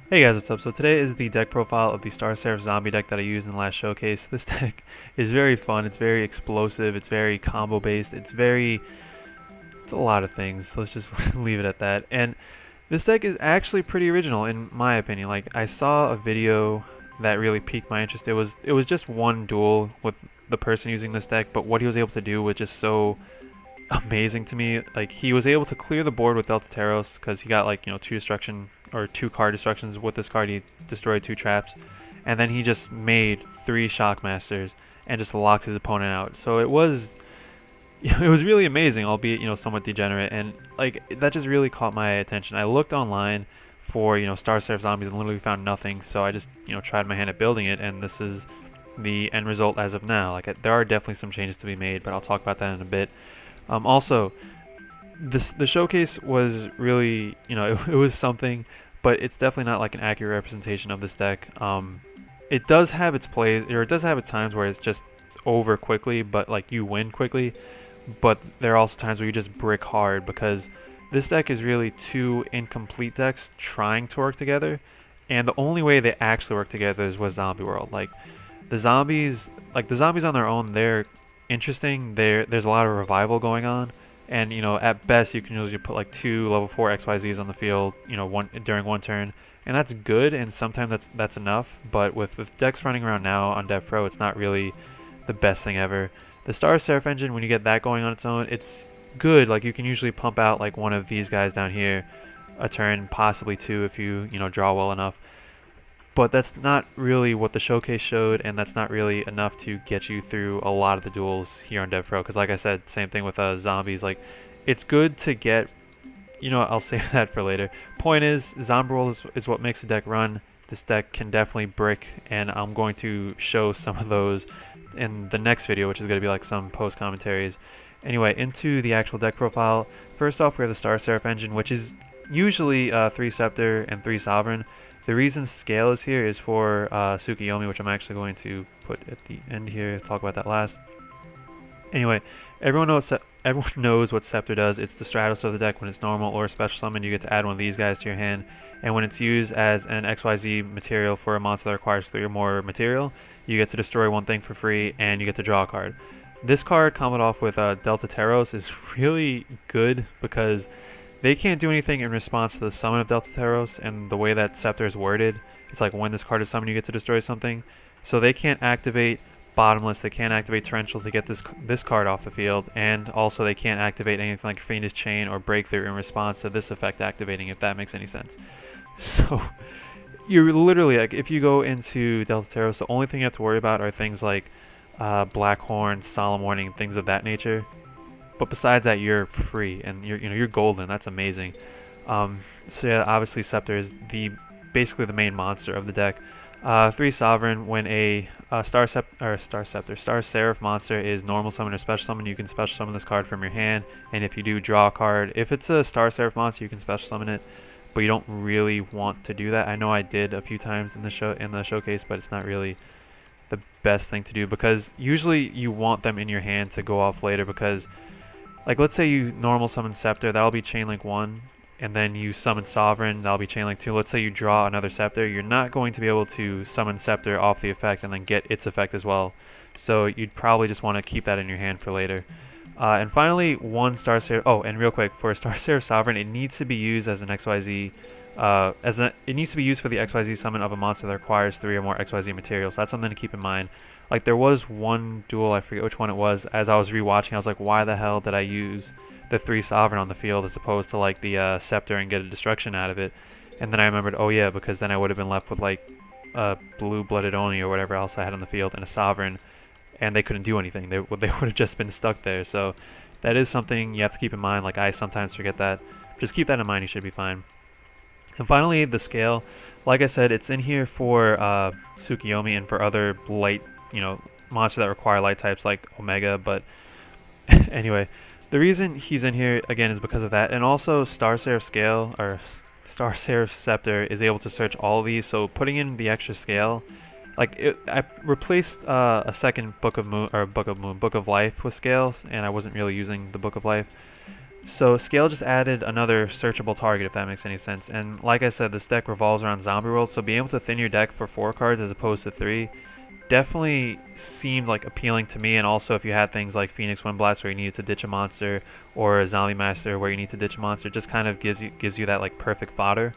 Hey guys, what's up? So today is the deck profile of the Seraph zombie deck that I used in the last showcase. This deck is very fun, it's very explosive, it's very combo based, it's a lot of things. Let's just leave it at that. And this deck is actually pretty original in my opinion. Like, I saw a video that really piqued my interest. It was just one duel with the person using this deck, but what he was able to do was just so amazing to me. Like, he was able to clear the board with Delta Teros because he got, like, two destruction or two card destructions with this card. He destroyed two traps, and then he just made three Shockmasters and just locked his opponent out. So it was it was really amazing, albeit somewhat degenerate, and like that just really caught my attention. I looked online for Seraph zombies and literally found nothing. So I just tried my hand at building it, and this is the end result as of now. Like, there are definitely some changes to be made, but I'll talk about that in a bit. Also, the showcase was really, it was something, but it's definitely not like an accurate representation of this deck. It does have its plays, or it does have its times where it's just over quickly, but like you win quickly. But there are also times where you just brick hard, because this deck is really two incomplete decks trying to work together, and the only way they actually work together is with Zombie World. Like, the zombies on their own, they're interesting. There's a lot of revival going on, and at best you can usually put like two level 4 XYZs on the field, during one turn, and that's good, and sometimes that's enough. But with the decks running around now on Dev Pro, it's not really the best thing ever. The Seraph engine, when you get that going on its own, it's good. Like, you can usually pump out like one of these guys down here a turn, possibly two if you draw well enough. But that's not really what the showcase showed, and that's not really enough to get you through a lot of the duels here on Dev Pro. Because like I said, same thing with zombies. Like, it's good to get, I'll save that for later. Point is, Zombie World is what makes the deck run. This deck can definitely brick, and I'm going to show some of those in the next video, which is going to be like some post commentaries. Anyway, into the actual deck profile. First off, we have the Seraph engine, which is usually 3 Scepter and 3 Sovereign. The reason scale is here is for Tsukiyomi, which I'm actually going to put at the end here. Talk about that last. Anyway, everyone knows what Scepter does. It's the Stratos of the deck. When it's normal or special summon, you get to add one of these guys to your hand. And when it's used as an XYZ material for a monster that requires 3 or more material, you get to destroy one thing for free, and you get to draw a card. This card, coming off with Delta Teros, is really good because they can't do anything in response to the summon of Delta Teros, and the way that Scepter is worded, it's like when this card is summoned, you get to destroy something. So they can't activate Bottomless, they can't activate Torrential to get this card off the field, and also they can't activate anything like Fiendish Chain or Breakthrough in response to this effect activating, if that makes any sense. So you're literally, like, if you go into Delta Teros, the only thing you have to worry about are things like Blackhorn, Solemn Warning, things of that nature. But besides that, you're free, and you're golden. That's amazing. So yeah, obviously Scepter is basically the main monster of the deck. 3 Sovereign, when a Star Seraph monster is normal summon or special summon, you can special summon this card from your hand, and if you do, draw a card. If it's a Star Seraph monster, you can special summon it, but you don't really want to do that. I know I did a few times in the showcase, but it's not really the best thing to do, because usually you want them in your hand to go off later, because like, let's say you normal summon Scepter, that'll be Chain Link 1, and then you summon Sovereign, that'll be Chain Link 2. Let's say you draw another Scepter, you're not going to be able to summon Scepter off the effect and then get its effect as well. So you'd probably just want to keep that in your hand for later. And finally, one Star Seraph. Oh, and real quick, for a Star Seraph Sovereign, it needs to be used as an XYZ. It needs to be used for the XYZ summon of a monster that requires 3 or more XYZ materials. So that's something to keep in mind. Like, there was one duel, I forget which one it was, as I was rewatching, I was like, why the hell did I use the 3 Sovereign on the field as opposed to like the Scepter and get a destruction out of it? And then I remembered, oh yeah, because then I would have been left with like Blue-Blooded Oni or whatever else I had on the field and a Sovereign, and they couldn't do anything. They would have just been stuck there. So that is something you have to keep in mind. Like, I sometimes forget that. Just keep that in mind, you should be fine. And finally, the scale. Like I said, it's in here for Tsukiyomi and for other light, monsters that require light types like Omega. But anyway, the reason he's in here again is because of that, and also Star Seraph Scale or Star Seraph Scepter is able to search all of these. So putting in the extra scale, like I replaced a second Book of Life with scales, and I wasn't really using the Book of Life. So Scale just added another searchable target, if that makes any sense. And like I said, this deck revolves around Zombie World, so being able to thin your deck for 4 cards as opposed to 3 definitely seemed like appealing to me. And also if you had things like Phoenix Windblast where you needed to ditch a monster, or a Zombie Master where you need to ditch a monster, just kind of gives you that like perfect fodder.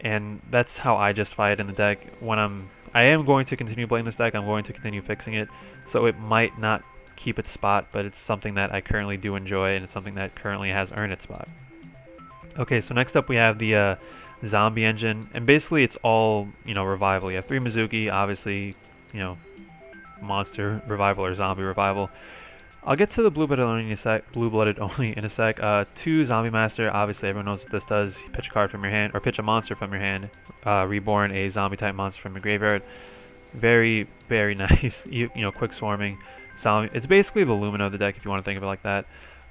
And that's how I justify it in the deck. I am going to continue playing this deck, I'm going to continue fixing it, so it might not keep its spot, but it's something that I currently do enjoy, and it's something that currently has earned its spot. Okay, so next up we have the zombie engine, and basically it's all, revival. You have 3 Mizuki, obviously, monster revival or zombie revival. I'll get to the blue-blooded only in a sec. 2 Zombie Master, obviously everyone knows what this does. You pitch a card from your hand, or pitch a monster from your hand, reborn a zombie type monster from your graveyard. Very, very nice. Quick swarming. Zombie. It's basically the Lumina of the deck if you want to think of it like that.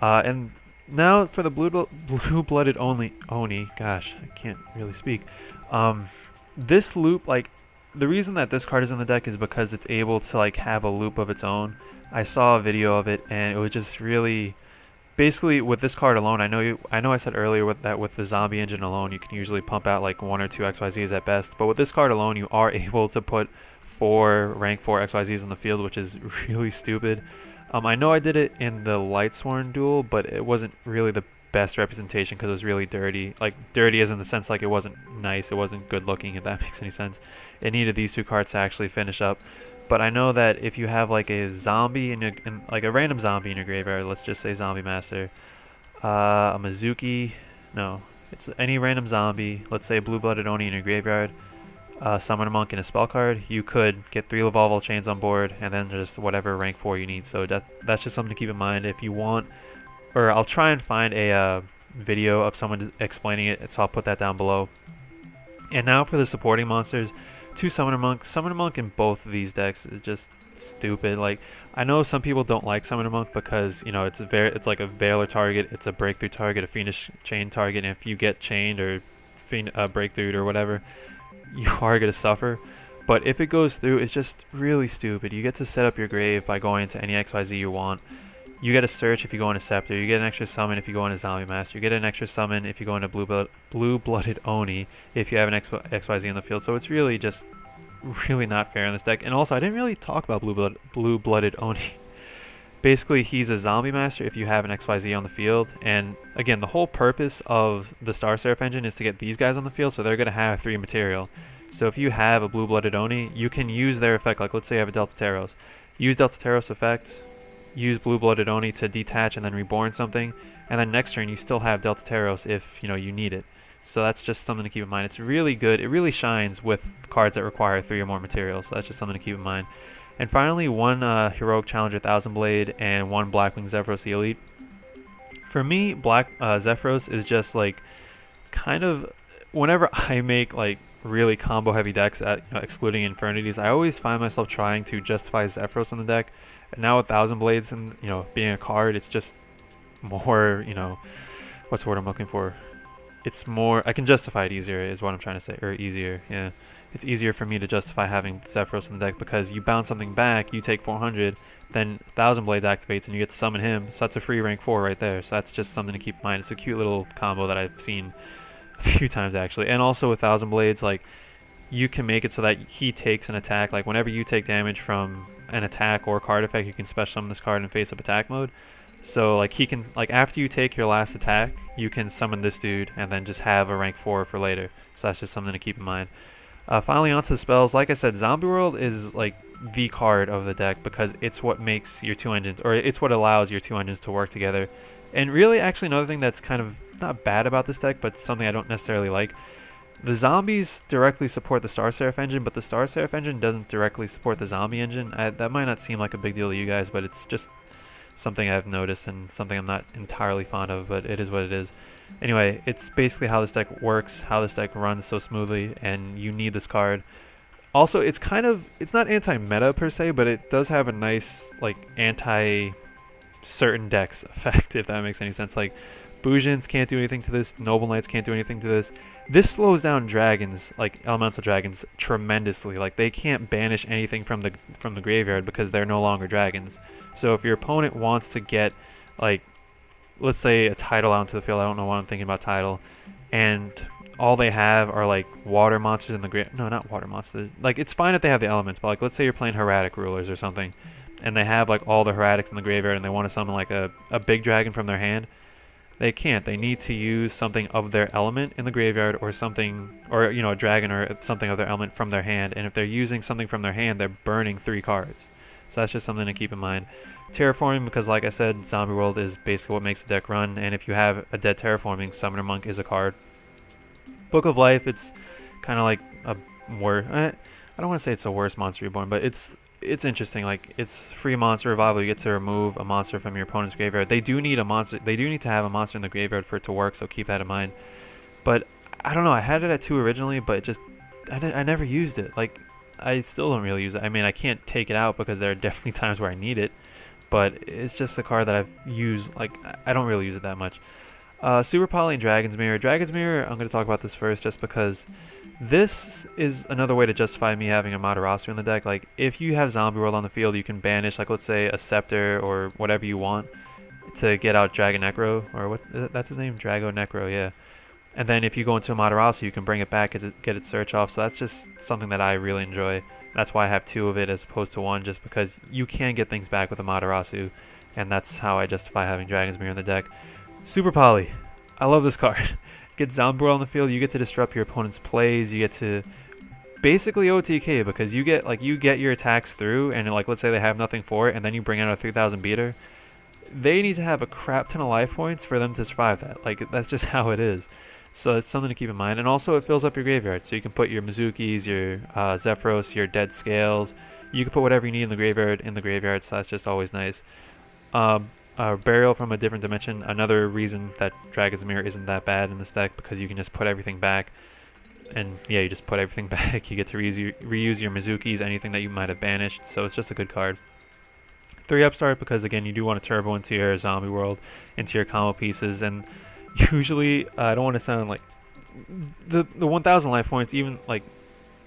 And now for the blue-blooded only Oni. Gosh, I can't really speak. This loop, like, the reason that this card is in the deck is because it's able to like have a loop of its own. I saw a video of it, and it was just really, basically with this card alone. I know I said earlier with the zombie engine alone, you can usually pump out like 1 or 2 XYZs at best. But with this card alone, you are able to put 4 rank 4 XYZs on the field, which is really stupid. I know I did it in the Lightsworn duel, but it wasn't really the best representation because it was really dirty. Like, dirty as in the sense like it wasn't nice, it wasn't good looking, if that makes any sense. It needed these 2 cards to actually finish up. But I know that if you have like a zombie like a random zombie in your graveyard, let's just say Zombie Master, a Mizuki, no, it's any random zombie, let's say blue-blooded Oni in your graveyard, summon a monk and a spell card, you could get 3 Lavalval Chains on board, and then just whatever rank 4 you need. So that's just something to keep in mind if you want, or I'll try and find a video of someone explaining it, so I'll put that down below. And now for the supporting monsters. 2 Summoner Monk. Summoner Monk in both of these decks is just stupid. Like, I know some people don't like Summoner Monk because, it's like a Veiler target, it's a breakthrough target, a Fiendish Chain target, and if you get chained or breakthrough or whatever, you are going to suffer. But if it goes through, it's just really stupid. You get to set up your grave by going into any XYZ you want. You get a search if you go into Scepter. You get an extra summon if you go into Zombie Master. You get an extra summon if you go into Blue-Blooded Oni if you have an XYZ in the field. So it's really just really not fair in this deck. And also, I didn't really talk about Blue-Blooded Oni. Basically, he's a Zombie Master if you have an XYZ on the field. And again, the whole purpose of the Star Seraph engine is to get these guys on the field, so they're going to have 3 material. So if you have a Blue-Blooded Oni, you can use their effect. Like, let's say you have a Delta Teros. Use Delta Teros effect, use Blue-Blooded Oni to detach and then reborn something, and then next turn you still have Delta Teros if you need it. So that's just something to keep in mind. It's really good. It really shines with cards that require 3 or more materials, so that's just something to keep in mind. And finally, 1 Heroic Challenger Thousand Blade and 1 Blackwing Zephyros the Elite. For me, Zephyros is just like kind of, whenever I make like really combo heavy decks at excluding Infernities, I always find myself trying to justify Zephyros in the deck. And now with Thousand Blades and being a card, it's just more, what's the word I'm looking for? It's more, I can justify it easier is what I'm trying to say, or easier, yeah. It's easier for me to justify having Zephyros in the deck because you bounce something back, you take 400, then Thousand Blades activates and you get to summon him, so that's a free rank 4 right there. So that's just something to keep in mind. It's a cute little combo that I've seen a few times actually. And also with Thousand Blades, like, you can make it so that he takes an attack, like whenever you take damage from an attack or card effect, you can special summon this card in face up attack mode. So like he can, like after you take your last attack, you can summon this dude and then just have a rank 4 for later. So that's just something to keep in mind. Finally, onto the spells. Like I said, Zombie World is like the card of the deck because it's what makes your 2 engines, or it's what allows your 2 engines to work together. And really, actually, another thing that's kind of not bad about this deck, but something I don't necessarily like, the zombies directly support the Star Seraph engine, but the Star Seraph engine doesn't directly support the zombie engine. That might not seem like a big deal to you guys, but it's just something I've noticed and something I'm not entirely fond of, but it is what it is. Anyway, it's basically how this deck works, how this deck runs so smoothly, and you need this card. Also, it's not anti-meta per se, but it does have a nice, like, anti-certain decks effect, if that makes any sense. Like, Bujins can't do anything to this, Noble Knights can't do anything to this. This slows down dragons, like elemental dragons, tremendously. Like, they can't banish anything from the graveyard because they're no longer dragons. So if your opponent wants to get, like, let's say a Tidal out into the field. I don't know why I'm thinking about Tidal, and all they have are like water monsters in the grave. No, not water monsters. Like, it's fine if they have the elements, but like, let's say you're playing Heradic Rulers or something, and they have like all the Heratics in the graveyard, and they want to summon like a big dragon from their hand. They can't. They need to use something of their element in the graveyard, or something, or a dragon or something of their element from their hand. And if they're using something from their hand, they're burning 3 cards. So that's just something to keep in mind. Terraforming, because like I said, Zombie World is basically what makes the deck run. And if you have a dead Terraforming, Summoner Monk is a card. Book of Life, it's kind of like a more, I don't want to say it's a worse Monster Reborn, but it's interesting. Like, it's free monster revival. You get to remove a monster from your opponent's graveyard. They do need a monster. They do need to have a monster in the graveyard for it to work, so keep that in mind. But I don't know. I had it at 2 originally, but I never used it. Like, I still don't really use it. I mean, I can't take it out because there are definitely times where I need it, but it's just a card that I've used. Like, I don't really use it that much. Super Poly and Dragon's Mirror. Dragon's Mirror, I'm going to talk about this first just because this is another way to justify me having a Amaterasu in the deck. Like, if you have Zombie World on the field, you can banish, like, let's say a Scepter or whatever you want to get out Dragon Necro, or what, that's his name? Drago Necro, yeah. And then if you go into Amaterasu, you can bring it back and get its search off. So that's just something that I really enjoy. That's why I have 2 of it as opposed to 1, just because you can get things back with Amaterasu, and that's how I justify having Dragon's Mirror in the deck. Super Poly. I love this card. Get Zombie World on the field, you get to disrupt your opponent's plays, you get to basically OTK, because you get your attacks through, and like, let's say they have nothing for it, and then you bring out a 3000 beater. They need to have a crap ton of life points for them to survive that. Like, that's just how it is. So it's something to keep in mind. And also, it fills up your graveyard, so you can put your Mizukis, your Zephyros, your Dead Scales. You can put whatever you need in the graveyard, so that's just always nice. Burial from a Different Dimension, another reason that Dragon's Mirror isn't that bad in this deck, because you can just put everything back. And yeah, you just put everything back. You get to reuse your Mizukis, anything that you might have banished, so it's just a good card. 3 Upstart, because again, you do want to turbo into your Zombie World, into your combo pieces, and usually, I don't want to sound like the 1000 life points, even like,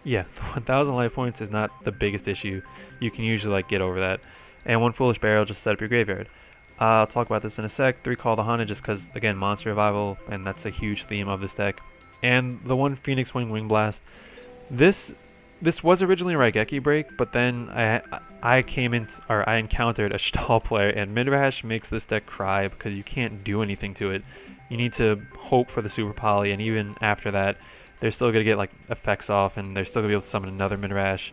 yeah, the 1000 life points is not the biggest issue. You can usually like get over that. And 1 Foolish Burial, just set up your graveyard. I'll talk about this in a sec. 3 Call the Haunted, just because, again, Monster Revival, and that's a huge theme of this deck. And the 1 Phoenix Wing Wing Blast. This was originally a Raigeki break, but then I encountered a Stall player, and Midrash makes this deck cry because you can't do anything to it. You need to hope for the Super Poly, and even after that, they're still going to get like effects off, and they're still going to be able to summon another Midrash,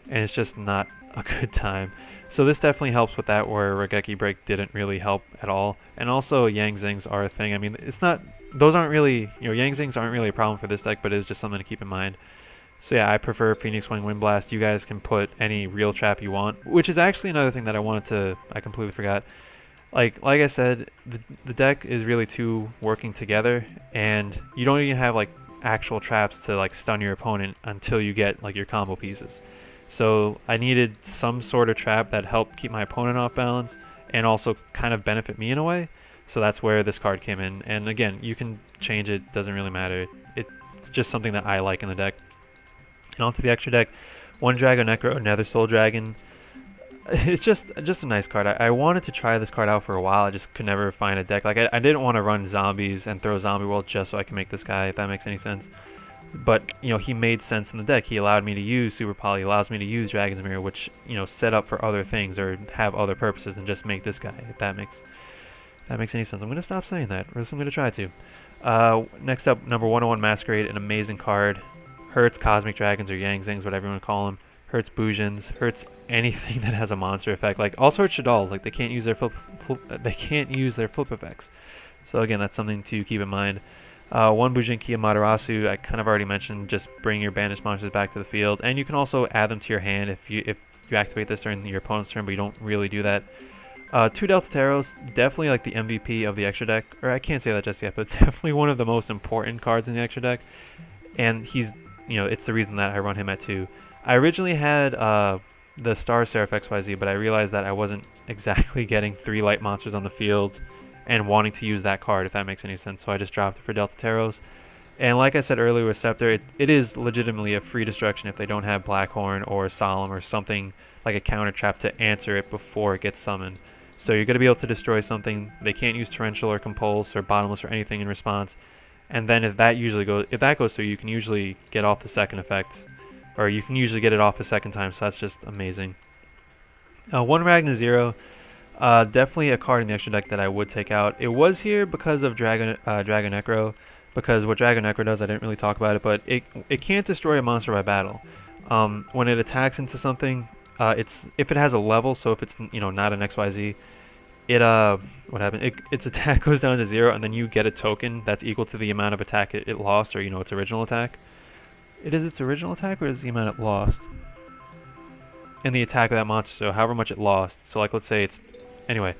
and it's just not a good time. So this definitely helps with that, where Raigeki Break didn't really help at all. And also, Yang Zings are a thing. I mean, it's not, those aren't really, Yang Zings aren't really a problem for this deck, but it's just something to keep in mind. So yeah, I prefer Phoenix Wing Wind Blast. You guys can put any real trap you want, which is actually another thing that I completely forgot. Like I said, the deck is really 2 working together, and you don't even have like actual traps to like stun your opponent until you get like your combo pieces. So I needed some sort of trap that helped keep my opponent off balance and also kind of benefit me in a way. So that's where this card came in. And again, you can change it, doesn't really matter. It's just something that I like in the deck. And onto the extra deck, 1 Drago Necro, Nether Soul Dragon. It's just a nice card. I wanted to try this card out for a while. I just could never find a deck. Like, I didn't want to run zombies and throw Zombie World just so I can make this guy, if that makes any sense. But, he made sense in the deck. He allowed me to use Super Poly, allows me to use Dragon's Mirror, which, set up for other things or have other purposes and just make this guy, if that makes any sense. I'm going to stop saying that, or else I'm going to try to. Next up, number 101 Masquerade, an amazing card. Hurts Cosmic Dragons or Yang Zings, whatever you want to call them. Hurts Boujins, hurts anything that has a monster effect. Like, also hurts Shadals. Like, they can't use their flip effects. So again, that's something to keep in mind. 1 Bujinki Amaterasu, I kind of already mentioned, just bring your banished monsters back to the field, and you can also add them to your hand if you activate this during your opponent's turn, but you don't really do that. 2 Delta Taros, definitely like the MVP of the extra deck, or I can't say that just yet, but definitely one of the most important cards in the extra deck, and he's, it's the reason that I run him at 2. I originally had the Star Seraph XYZ, but I realized that I wasn't exactly getting 3 light monsters on the field and wanting to use that card, if that makes any sense. So I just dropped it for Delta Taros. And like I said earlier with Scepter, it is legitimately a free destruction if they don't have Blackhorn or Solemn or something like a counter trap to answer it before it gets summoned. So you're going to be able to destroy something. They can't use Torrential or Compulse or Bottomless or anything in response. And then if that goes through, you can usually get off the second effect, or you can usually get it off a second time. So that's just amazing. One Ragna Zero, definitely a card in the extra deck that I would take out. It was here because of Dragon Necro, because what Dragon Necro does, I didn't really talk about it, but it can't destroy a monster by battle. When it attacks into something, if it has a level, so if it's not an XYZ, what happened? Its attack goes down to 0, and then you get a token that's equal to the amount of attack it lost, or its original attack. It is its original attack, or is the amount it lost? And the attack of that monster, so however much it lost. So like let's say it's anyway.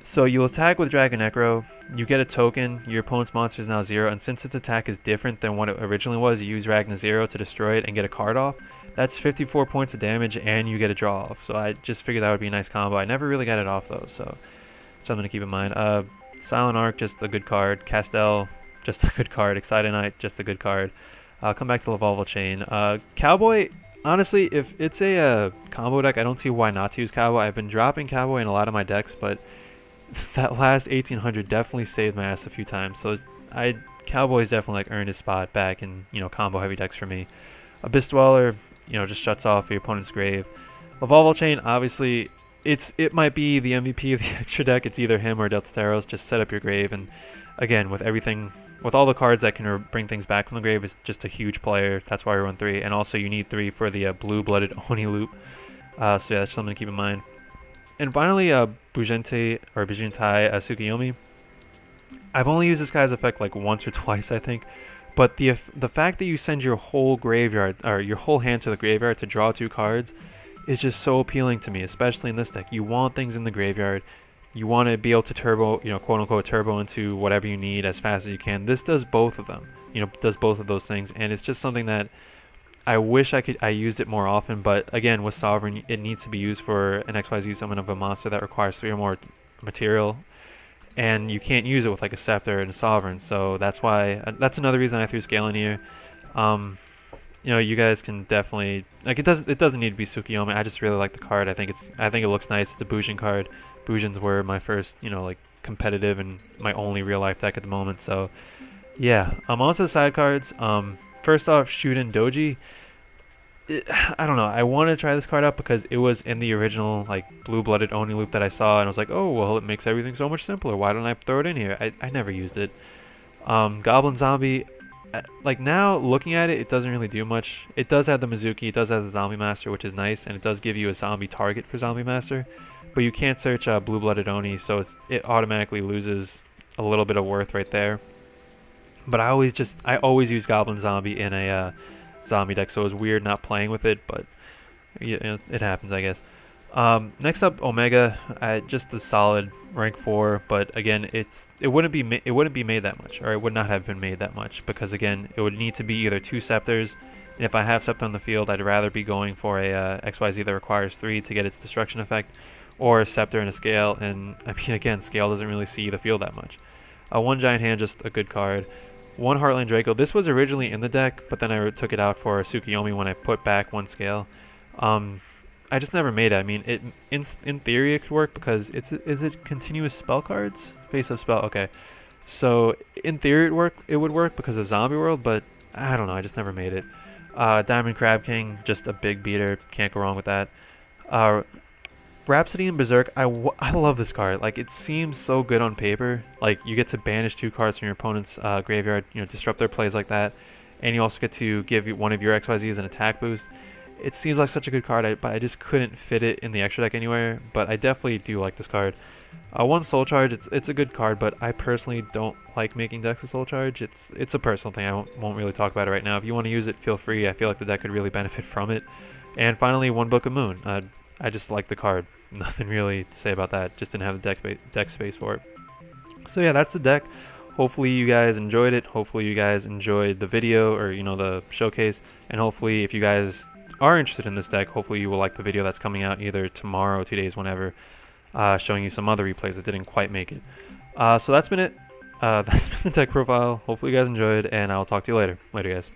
So you attack with Dragon Necro, you get a token, your opponent's monster is now 0, and since its attack is different than what it originally was, you use Ragna Zero to destroy it and get a card off. That's 54 points of damage, and you get a draw off. So I just figured that would be a nice combo. I never really got it off though, so something to keep in mind. Silent Arc, just a good card. Castel, just a good card. Excited Knight, just a good card. I'll come back to Lavalval Chain. Cowboy, honestly, if it's a combo deck, I don't see why not to use Cowboy. I've been dropping Cowboy in a lot of my decks, but that last 1800 definitely saved my ass a few times. So Cowboy's definitely earned his spot back in combo heavy decks for me. Abyss Dweller, just shuts off your opponent's grave. Lavalval Chain, obviously, it might be the MVP of the extra deck. It's either him or Delta Taros. Just set up your grave, and again, with all the cards that can bring things back from the grave, it's just a huge player. That's why we run 3, and also you need 3 for the blue-blooded Oni loop. So yeah, that's something to keep in mind. And finally, Bugentai Tsukiyomi. I've only used this guy's effect like once or twice, I think. But the fact that you send your whole graveyard, or your whole hand to the graveyard to draw 2 cards, is just so appealing to me, especially in this deck. You want things in the graveyard. You want to be able to turbo, quote unquote, turbo into whatever you need as fast as you can. This does both of them, does both of those things. And it's just something that I wish I used it more often. But again, with Sovereign, it needs to be used for an XYZ summon of a monster that requires 3 or more material. And you can't use it with like a Scepter and a Sovereign. So that's that's another reason I threw Scale in here. You guys can definitely, like, it doesn't need to be Tsukiyomi. I just really like the card. I think it looks nice. It's a Bujin card. Bujins were my first, like, competitive and my only real life deck at the moment. So yeah, on to the side cards. First off, Shuden Doji. I don't know. I want to try this card out because it was in the original like blue-blooded Oni loop that I saw, and I was like, oh well, it makes everything so much simpler. Why don't I throw it in here? I never used it. Goblin Zombie. Like now looking at it, it doesn't really do much. It does have the Mizuki, it does have the Zombie Master, which is nice, and it does give you a zombie target for Zombie Master. But you can't search blue-blooded Oni, so it automatically loses a little bit of worth right there. But I always use Goblin Zombie in a zombie deck, so it was weird not playing with it, but it happens, I guess. Next up, Omega, just a solid rank 4, but again, it wouldn't be made that much, or it would not have been made that much, because again, it would need to be either 2 Scepters, and if I have Scepter on the field, I'd rather be going for a XYZ that requires 3 to get its destruction effect, or a Scepter and a Scale, and I mean, again, Scale doesn't really see the field that much. 1 Giant Hand, just a good card. 1 Heartland Draco. This was originally in the deck, but then I took it out for Tsukiyomi when I put back 1 Scale. I just never made it. I mean, in theory it could work because is it continuous spell cards? Face up spell. Okay, so in theory it would work because of Zombie World, but I don't know. I just never made it. Diamond Crab King, just a big beater. Can't go wrong with that. Rhapsody and Berserk. I love this card. Like, it seems so good on paper. Like, you get to banish 2 cards from your opponent's graveyard. Disrupt their plays like that, and you also get to give one of your XYZs an attack boost. It seems like such a good card, but I just couldn't fit it in the extra deck anywhere. But I definitely do like this card. 1 Soul Charge, it's a good card, but I personally don't like making decks with Soul Charge. It's a personal thing. I won't really talk about it right now. If you want to use it, feel free. I feel like the deck could really benefit from it. And finally, 1 Book of Moon. I just like the card. Nothing really to say about that. Just didn't have the deck space for it. So yeah, that's the deck. Hopefully you guys enjoyed it. Hopefully you guys enjoyed the video, or the showcase. And hopefully if you guys are interested in this deck, hopefully you will like the video that's coming out either tomorrow or 2 days, whenever, showing you some other replays that didn't quite make it. So that's been it. That's been the deck profile. Hopefully you guys enjoyed, and I'll talk to you later. Later, guys.